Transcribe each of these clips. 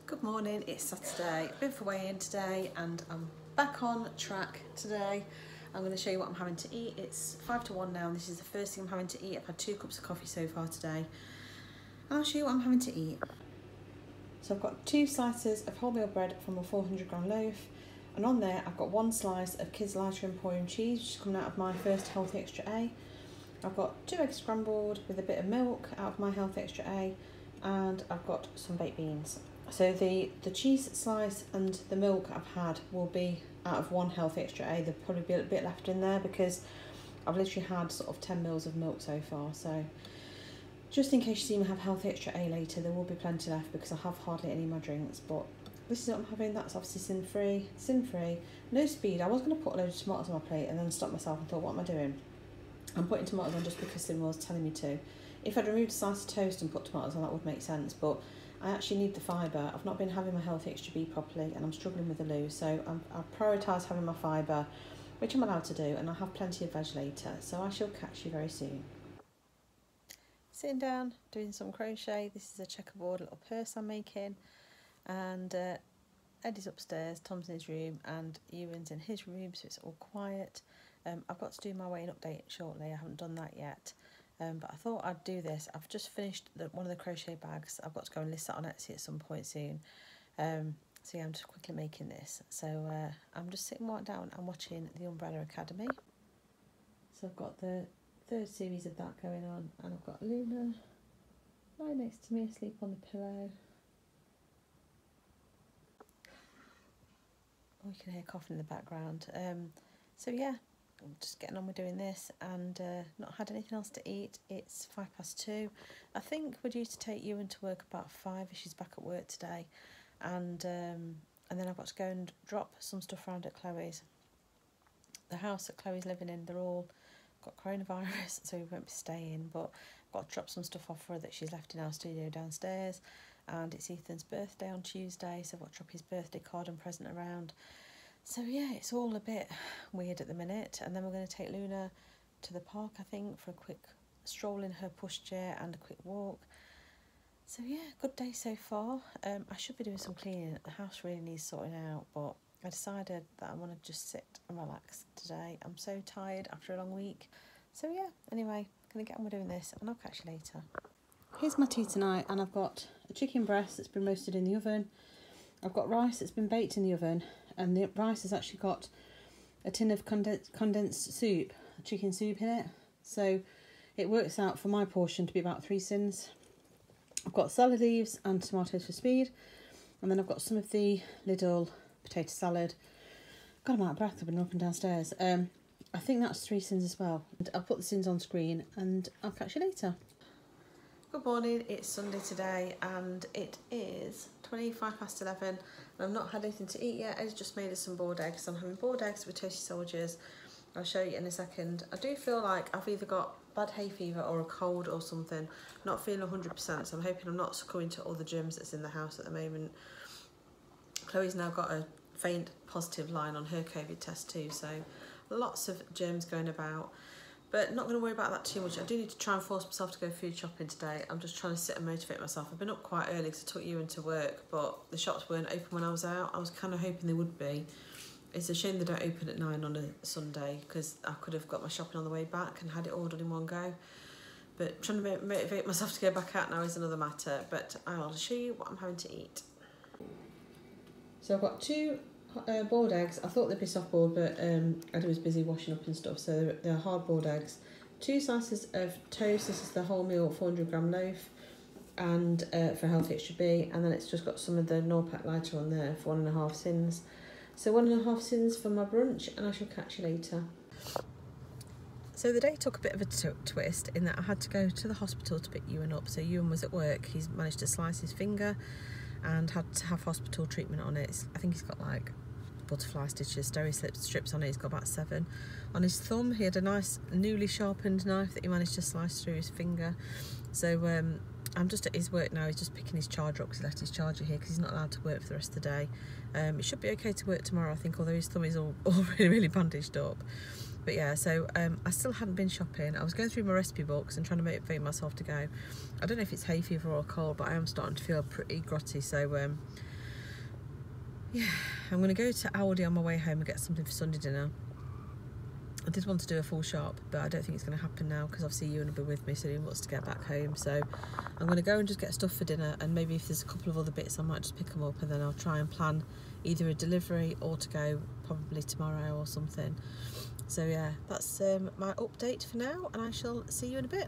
Good morning, it's Saturday. I've been for weigh-in today and I'm back on track today. I'm going to show you what I'm having to eat. It's 5 to 1 now and this is the first thing I'm having to eat. I've had 2 cups of coffee so far today. And I'll show you what I'm having to eat. So I've got 2 slices of wholemeal bread from a 400-gram loaf, and on there I've got 1 slice of Kids Lighter Emporium cheese, which is coming out of my first Healthy Extra A. I've got 2 eggs scrambled with a bit of milk out of my Healthy Extra A, and I've got some baked beans. So the cheese slice and the milk I've had will be out of 1 Healthy Extra A. There'll probably be a bit left in there because I've literally had sort of 10 mils of milk so far. So just in case you see me have Healthy Extra A later, there will be plenty left because I have hardly any of my drinks. But this is what I'm having. That's obviously sin-free, no speed. I was going to put a load of tomatoes on my plate and then stop myself and thought, what am I doing? I'm putting tomatoes on just because Sin was telling me to. If I'd removed a slice of toast and put tomatoes on, that would make sense, but I actually need the fibre. I've not been having my Healthy Extra B properly and I'm struggling with the loo, so I'll prioritise having my fibre, which I'm allowed to do, and I'll have plenty of veg later, so I shall catch you very soon. Sitting down, doing some crochet. This is a checkerboard little purse I'm making, and Eddie's upstairs, Tom's in his room, and Ewan's in his room, so it's all quiet. I've got to do my weigh-in update shortly. I haven't done that yet. But I thought I'd do this. I've just finished one of the crochet bags. I've got to go and list that on Etsy at some point soon. So yeah, I'm just quickly making this. So I'm just sitting right down and watching the Umbrella Academy. So I've got the 3rd series of that going on, and I've got Luna lying next to me asleep on the pillow. Oh, you can hear coughing in the background. So yeah, I'm just getting on with doing this, and not had anything else to eat. It's 2:05. I think we're due to take Ewan to work about 5 if she's back at work today, and then I've got to go and drop some stuff around at Chloe's. The house that Chloe's living in, they're all got coronavirus, so we won't be staying, but I've got to drop some stuff off for her that she's left in our studio downstairs, and it's Ethan's birthday on Tuesday, so I've got to drop his birthday card and present around. So yeah, it's all a bit weird at the minute, and then we're going to take Luna to the park, I think, for a quick stroll in her pushchair and a quick walk. So yeah, good day so far. I should be doing some cleaning. The house really needs sorting out, but I decided that I want to just sit and relax today. I'm so tired after a long week. So yeah, anyway, going to get on with doing this, and I'll catch you later. Here's my tea tonight, and I've got a chicken breast that's been roasted in the oven. I've got rice that's been baked in the oven, and the rice has actually got a tin of condensed soup, chicken soup in it. So it works out for my portion to be about 3 sins. I've got salad leaves and tomatoes for speed, and then I've got some of the Lidl potato salad. God, I'm out of breath, I've been up and downstairs. I think that's 3 sins as well. And I'll put the sins on screen and I'll catch you later. Good morning, it's Sunday today and it is 11:25, and I've not had anything to eat yet. I've just made us some boiled eggs. I'm having boiled eggs with toasty soldiers. I'll show you in a second. I do feel like I've either got bad hay fever or a cold or something. Not feeling 100%, so I'm hoping I'm not succumbing to all the germs that's in the house at the moment. Chloe's now got a faint positive line on her COVID test too, so lots of germs going about. But not going to worry about that too much. I do need to try and force myself to go food shopping today. I'm just trying to sit and motivate myself. I've been up quite early because I took Ewan to work, but the shops weren't open when I was out. I was kind of hoping they would be. It's a shame they don't open at 9 on a Sunday, because I could have got my shopping on the way back and had it all done in one go. But trying to motivate myself to go back out now is another matter. But I'll show you what I'm having to eat. So I've got 2 boiled eggs. I thought they'd be soft boiled, but Eddie was busy washing up and stuff, so they're hard boiled eggs. 2 slices of toast. This is the wholemeal 400-gram loaf, and for Healthy Extra B, and then it's just got some of the Norpack lighter on there for 1.5 sins. So 1.5 sins for my brunch, and I shall catch you later. So the day took a bit of a twist in that I had to go to the hospital to pick Ewan up. So Ewan was at work. He's managed to slice his finger and had to have hospital treatment on it. I think he's got like butterfly stitches, steri-slip strips on it. He's got about 7. On his thumb, he had a nice newly sharpened knife that he managed to slice through his finger. So I'm just at his work now. He's just picking his charger up because he left his charger here because he's not allowed to work for the rest of the day. It should be okay to work tomorrow, I think, although his thumb is all really bandaged up. But yeah, so I still hadn't been shopping. I was going through my recipe books and trying to motivate myself to go. I don't know if it's hay fever or a cold, but I am starting to feel pretty grotty. So Yeah, I'm going to go to Aldi on my way home and get something for Sunday dinner. I did want to do a full shop, but I don't think it's going to happen now because obviously Ewan will be with me, so he wants to get back home. So I'm going to go and just get stuff for dinner, and maybe if there's a couple of other bits I might just pick them up, and then I'll try and plan either a delivery or to go probably tomorrow or something. So yeah, that's my update for now, and I shall see you in a bit.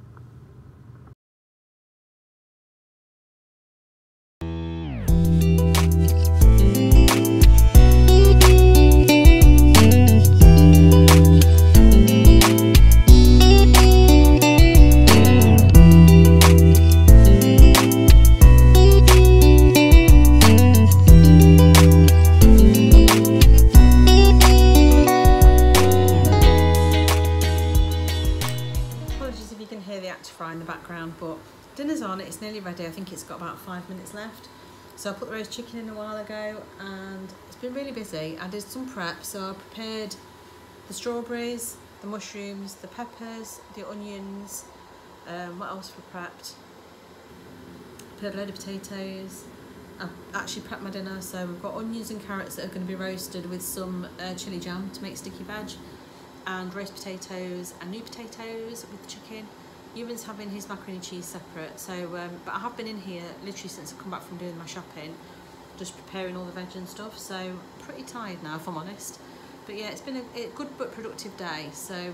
In the background, but dinner's on, it's nearly ready. I think it's got about 5 minutes left. So I put the roast chicken in a while ago, and it's been really busy. I did some prep, so I prepared the strawberries, the mushrooms, the peppers, the onions. What else we prepped? Prepared a load of potatoes. I've actually prepped my dinner, so we've got onions and carrots that are going to be roasted with some chilli jam to make sticky veg, and roast potatoes and new potatoes with the chicken. Ewan's having his macaroni and cheese separate, so but I have been in here literally since I've come back from doing my shopping, just preparing all the veg and stuff, so I'm pretty tired now if I'm honest. But yeah, it's been a good but productive day, so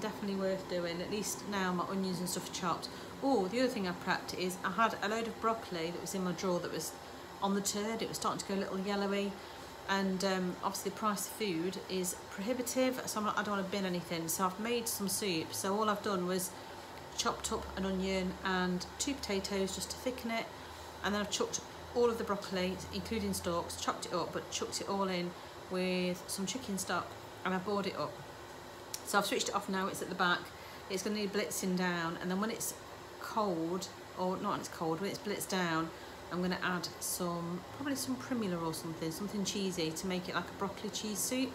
definitely worth doing. At least now my onions and stuff are chopped. Oh, the other thing I prepped is I had a load of broccoli that was in my drawer that was on the turd. It was starting to go a little yellowy, and obviously the price of food is prohibitive, so I don't want to bin anything, so I've made some soup. So all I've done was chopped up an onion and 2 potatoes just to thicken it, and then I've chucked all of the broccoli, including stalks, chopped it up but chucked it all in with some chicken stock, and I boiled it up. So I've switched it off now, it's at the back. It's going to need blitzing down, and then when it's cold, or not when it's cold, when it's blitzed down, I'm going to add probably some Primula or something cheesy to make it like a broccoli cheese soup.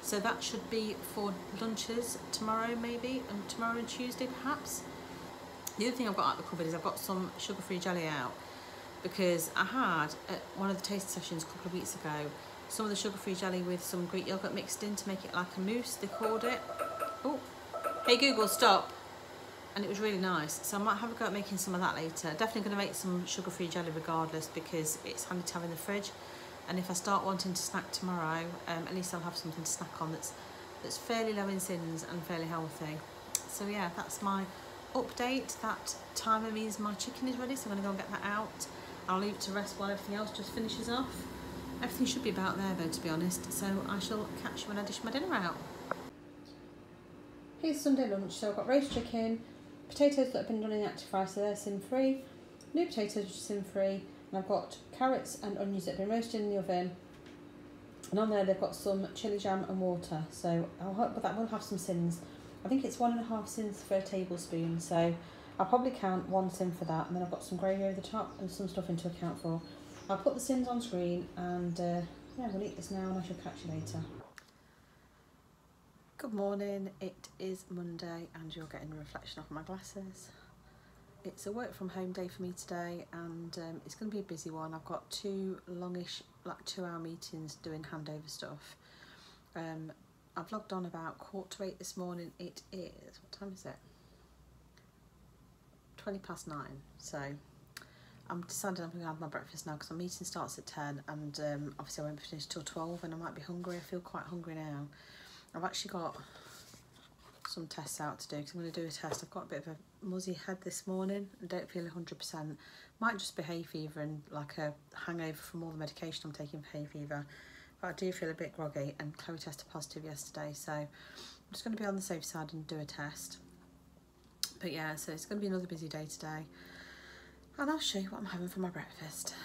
So that should be for lunches tomorrow maybe, and tomorrow and Tuesday perhaps. The other thing I've got out of the cupboard is I've got some sugar-free jelly out, because I had at one of the taste sessions a couple of weeks ago some of the sugar-free jelly with some Greek yogurt mixed in to make it like a mousse, they called it. Oh, hey Google, stop. And it was really nice, so I might have a go at making some of that later. Definitely going to make some sugar-free jelly regardless, because it's handy to have in the fridge. And if I start wanting to snack tomorrow, at least I'll have something to snack on that's fairly low in sins and fairly healthy. So yeah, that's my update. That timer means my chicken is ready, so I'm going to go and get that out. I'll leave it to rest while everything else just finishes off. Everything should be about there though, to be honest, so I shall catch you when I dish my dinner out. Here's Sunday lunch. So I've got roast chicken, potatoes that have been done in the active fry, so they're sin-free, new potatoes which are sin-free, and I've got carrots and onions that have been roasted in the oven, and on there they've got some chilli jam and water, so I'll hope that will have some sins. I think it's 1.5 sins for a tablespoon, so I'll probably count 1 sin for that, and then I've got some gravy over the top and some stuff in to account for. I'll put the sins on screen, and yeah, we'll eat this now and I shall catch you later. Good morning, it is Monday and you're getting a reflection off my glasses. It's a work from home day for me today, and it's going to be a busy one. I've got 2 longish, like 2-hour meetings doing handover stuff. I've logged on about 8:15 this morning. It is, what time is it? 9:20. So I'm decided I'm going to have my breakfast now because my meeting starts at 10, and obviously I won't finish till 12 and I might be hungry. I feel quite hungry now. I've actually got some tests out to do because I'm going to do a test. I've got a bit of a muzzy head this morning and don't feel 100%. Might just be hay fever and like a hangover from all the medication I'm taking for hay fever. But I do feel a bit groggy, and Chloe tested positive yesterday, so I'm just going to be on the safe side and do a test. But yeah, so it's going to be another busy day today, and I'll show you what I'm having for my breakfast.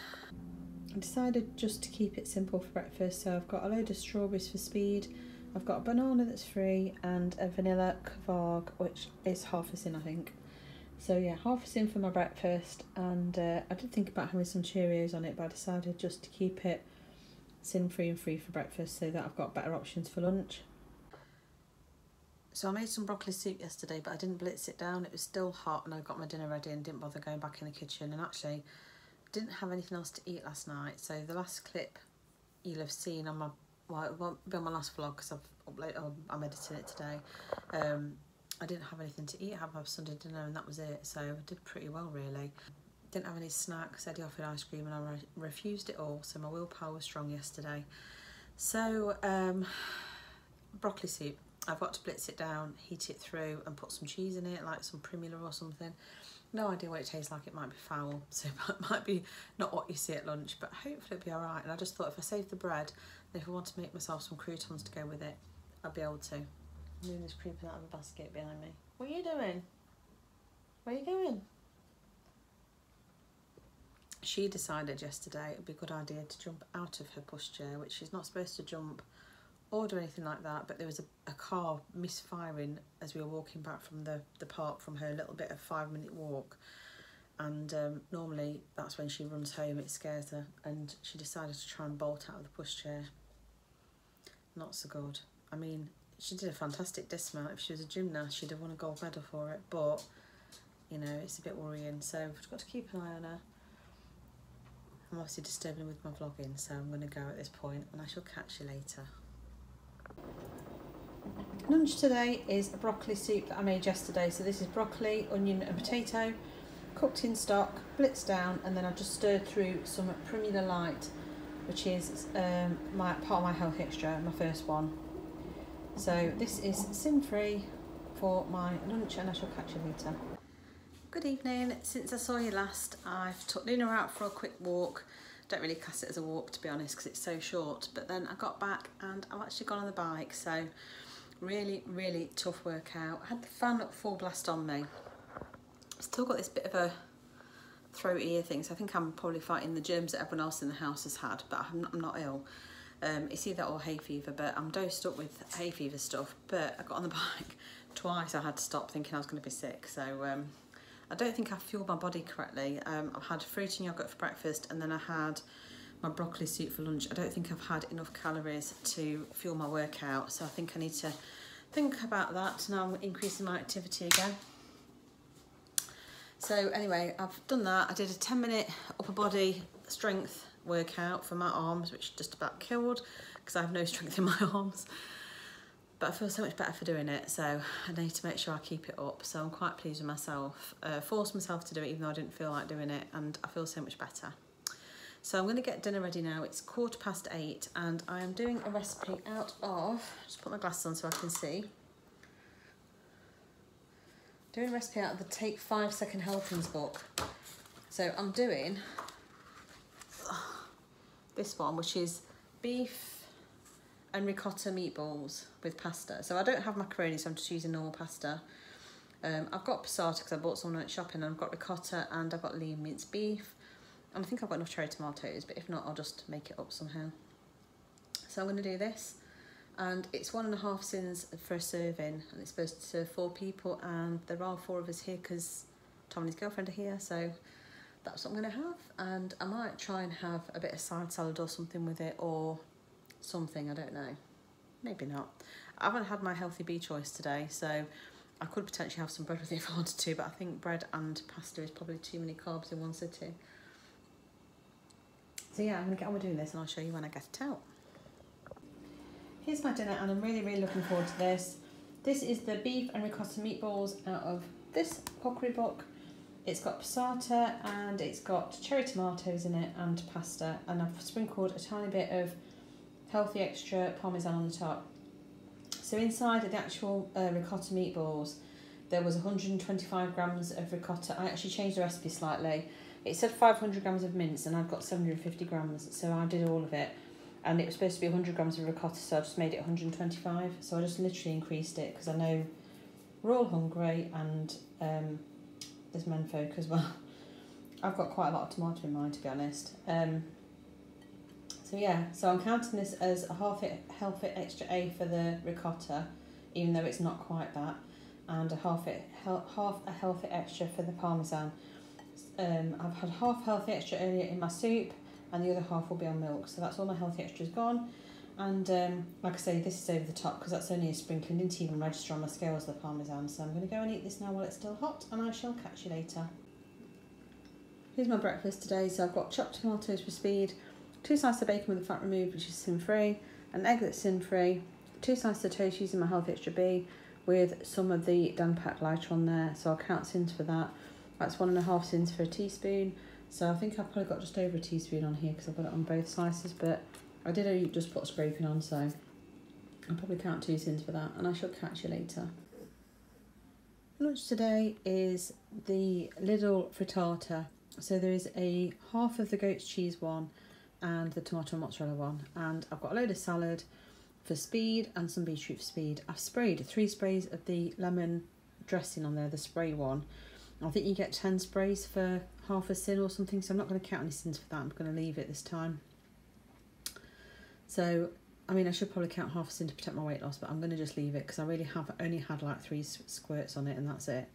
I decided just to keep it simple for breakfast, so I've got a load of strawberries for speed. I've got a banana that's free and a vanilla kvarg, which is half a sin, I think. So yeah, half a sin for my breakfast, and I did think about having some Cheerios on it, but I decided just to keep it sin-free and free for breakfast so that I've got better options for lunch. So I made some broccoli soup yesterday, but I didn't blitz it down. It was still hot and I got my dinner ready and didn't bother going back in the kitchen, and actually didn't have anything else to eat last night. So the last clip you'll have seen on my, well, it won't be on my last vlog because I'm editing it today. I didn't have anything to eat. I had my Sunday dinner and that was it. So I did pretty well, really. Didn't have any snacks. Eddie offered ice cream and I refused it all. So my willpower was strong yesterday. So broccoli soup. I've got to blitz it down, heat it through and put some cheese in it, like some primula or something. No idea what it tastes like. It might be foul, so it might be not what you see at lunch, but hopefully it'll be all right. And I just thought if I save the bread, then if I want to make myself some croutons to go with it, I'll be able to. Luna's creeping out of a basket behind me. What are you doing? Where are you going? She decided yesterday it would be a good idea to jump out of her pushchair, which she's not supposed to jump or do anything like that, but there was a car misfiring as we were walking back from the park from her little bit of 5-minute walk, and normally that's when she runs home, it scares her, and she decided to try and bolt out of the pushchair. Not so good. I mean, she did a fantastic dismount. If she was a gymnast, she'd have won a gold medal for it, but you know, it's a bit worrying, so we've got to keep an eye on her. I'm obviously disturbing with my vlogging, so I'm going to go at this point and I shall catch you later. Lunch today is a broccoli soup that I made yesterday. So this is broccoli, onion and potato, cooked in stock, blitzed down, and then I've just stirred through some Primula Light, which is part of my health extra, my first one. So this is sin-free for my lunch and I shall catch you later. Good evening. Since I saw you last, I've took Luna out for a quick walk. Don't really class it as a walk, to be honest, because it's so short, but then I got back and I've actually gone on the bike, so really tough workout. I had the fan up full blast on me. Still got this bit of a throat ear thing, so I think I'm probably fighting the germs that everyone else in the house has had, but I'm not ill. It's either or hay fever, but I'm dosed up with hay fever stuff. But I got on the bike twice. I had to stop thinking I was going to be sick, so I don't think I've fueled my body correctly. I've had fruit and yoghurt for breakfast, and then I had my broccoli soup for lunch. I don't think I've had enough calories to fuel my workout, so I think I need to think about that. Now I'm increasing my activity again. So anyway, I've done that. I did a 10-minute upper body strength workout for my arms, which just about killed because I have no strength in my arms. But I feel so much better for doing it, so I need to make sure I keep it up. So I'm quite pleased with myself. Forced myself to do it even though I didn't feel like doing it, and I feel so much better. So I'm going to get dinner ready now. It's 8:15 and I am doing a recipe out of, just put my glasses on so I can see. Doing a recipe out of the Take 5 Second Helpings book. So I'm doing this one, which is beef and ricotta meatballs with pasta. So I don't have macaroni, so I'm just using normal pasta. I've got passata because I bought some when I went shopping, and I've got ricotta and I've got lean minced beef. And I think I've got enough cherry tomatoes, but if not, I'll just make it up somehow. So I'm going to do this, and it's 1.5 sins for a serving, and it's supposed to serve 4 people, and there are 4 of us here because Tom and his girlfriend are here, so that's what I'm going to have. And I might try and have a bit of side salad or something with it, or something, I don't know. Maybe not. I haven't had my healthy bee choice today, so I could potentially have some bread with it if I wanted to, but I think bread and pasta is probably too many carbs in one sitting. So yeah, I'm going to get on with doing this and I'll show you when I get it out. Here's my dinner and I'm really looking forward to this. This is the beef and ricotta meatballs out of this cookery book. It's got passata and it's got cherry tomatoes in it and pasta, and I've sprinkled a tiny bit of healthy extra parmesan on the top. So inside of the actual ricotta meatballs, there was 125 grams of ricotta. I actually changed the recipe slightly. It said 500 grams of mince and I've got 750 grams, so I did all of it. And it was supposed to be 100 grams of ricotta, so I just made it 125. So I just literally increased it because I know we're all hungry, and there's menfolk as well. I've got quite a lot of tomato in mine, to be honest. So yeah, so I'm counting this as a half a extra A for the ricotta, even though it's not quite that, and a half a healthy extra for the parmesan. I've had half healthy extra earlier in my soup, and the other half will be on milk. So that's all my healthy extras gone. And like I say, this is over the top because that's only a sprinkling. Didn't even register on my scales the parmesan. So I'm going to go and eat this now while it's still hot, and I shall catch you later. Here's my breakfast today. So I've got chopped tomatoes for speed, 2 slices of bacon with the fat removed, which is sin-free, an egg that's sin-free, 2 slices of toast using my Healthy Extra B with some of the Dan Pack lighter on there, so I'll count sins for that. That's 1.5 sins for a teaspoon, so I think I've probably got just over a teaspoon on here because I've got it on both slices, but I did only just put scraping on, so I'll probably count 2 sins for that, and I shall catch you later. Lunch today is the little frittata. So there is a half of the goat's cheese one and the tomato mozzarella one, and I've got a load of salad for speed and some beetroot for speed. I've sprayed 3 sprays of the lemon dressing on there, the spray one. I think you get 10 sprays for half a sin or something, so I'm not going to count any sins for that. I'm going to leave it this time. So, I mean, I should probably count half a sin to protect my weight loss, but I'm going to just leave it because I really have only had like 3 squirts on it and that's it.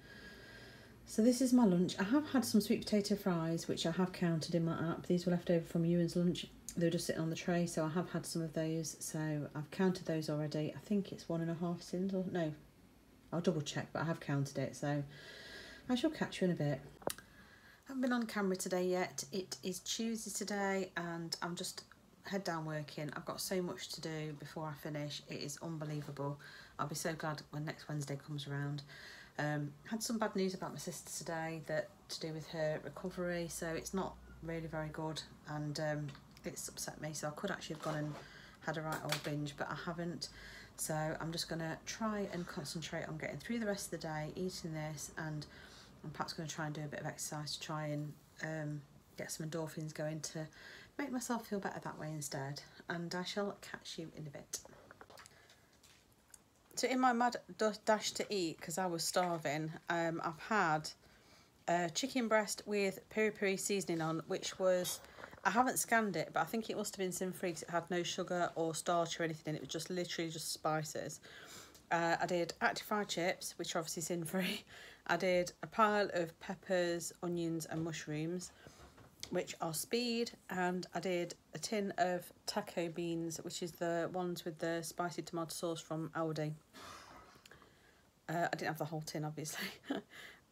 So this is my lunch. I have had some sweet potato fries, which I have counted in my app. These were left over from Ewan's lunch. They were just sitting on the tray, so I have had some of those. So I've counted those already. I think it's 1.5 sins, or no, I'll double check, but I have counted it. So I shall catch you in a bit. I haven't been on camera today yet. It is Tuesday today, and I'm just head down working. I've got so much to do before I finish. It is unbelievable. I'll be so glad when next Wednesday comes around. Had some bad news about my sister today that to do with her recovery, so it's not really very good, and it's upset me. So I could actually have gone and had a right old binge, but I haven't. So I'm just going to try and concentrate on getting through the rest of the day, eating this, and I'm perhaps going to try and do a bit of exercise to try and get some endorphins going to make myself feel better that way instead. And I shall catch you in a bit. So in my mad dash to eat, because I was starving, I've had chicken breast with peri-peri seasoning on, which was, I haven't scanned it, but I think it must have been sin-free because it had no sugar or starch or anything in it. It was just literally just spices. I did active fried chips, which are obviously sin-free. I did a pile of peppers, onions and mushrooms, which are speed, and I did a tin of taco beans, which is the ones with the spicy tomato sauce from Aldi. I didn't have the whole tin, obviously.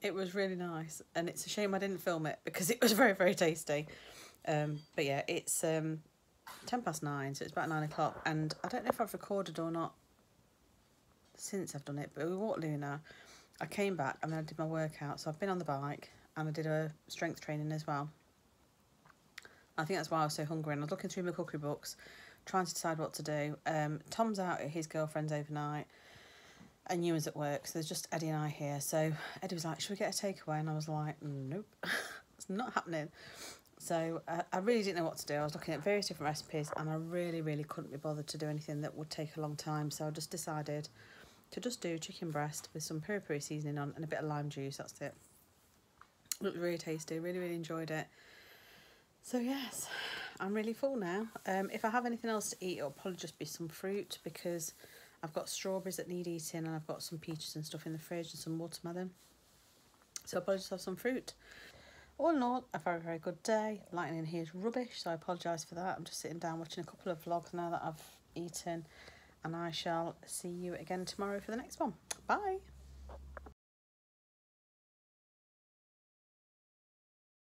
It was really nice, and it's a shame I didn't film it because it was very, very tasty. But yeah, it's 9:10, so it's about 9 o'clock, and I don't know if I've recorded or not since I've done it, but we walked Luna. I came back and then I did my workout, so I've been on the bike and I did a strength training as well. I think that's why I was so hungry, and I was looking through my cookery books, trying to decide what to do. Tom's out at his girlfriend's overnight, and Ewan's at work, so there's just Eddie and I here. So Eddie was like, should we get a takeaway? And I was like, nope, it's not happening. So I really didn't know what to do. I was looking at various different recipes, and I really, really couldn't be bothered to do anything that would take a long time. So I just decided to just do chicken breast with some peri-peri seasoning on and a bit of lime juice. That's it. It looked really tasty. Really, really enjoyed it. So yes, I'm really full now. If I have anything else to eat, it'll probably just be some fruit, because I've got strawberries that need eating, and I've got some peaches and stuff in the fridge and some watermelon. So I'll probably just have some fruit. All in all, a very, very good day. Lighting in here is rubbish, so I apologise for that. I'm just sitting down watching a couple of vlogs now that I've eaten, and I shall see you again tomorrow for the next one. Bye!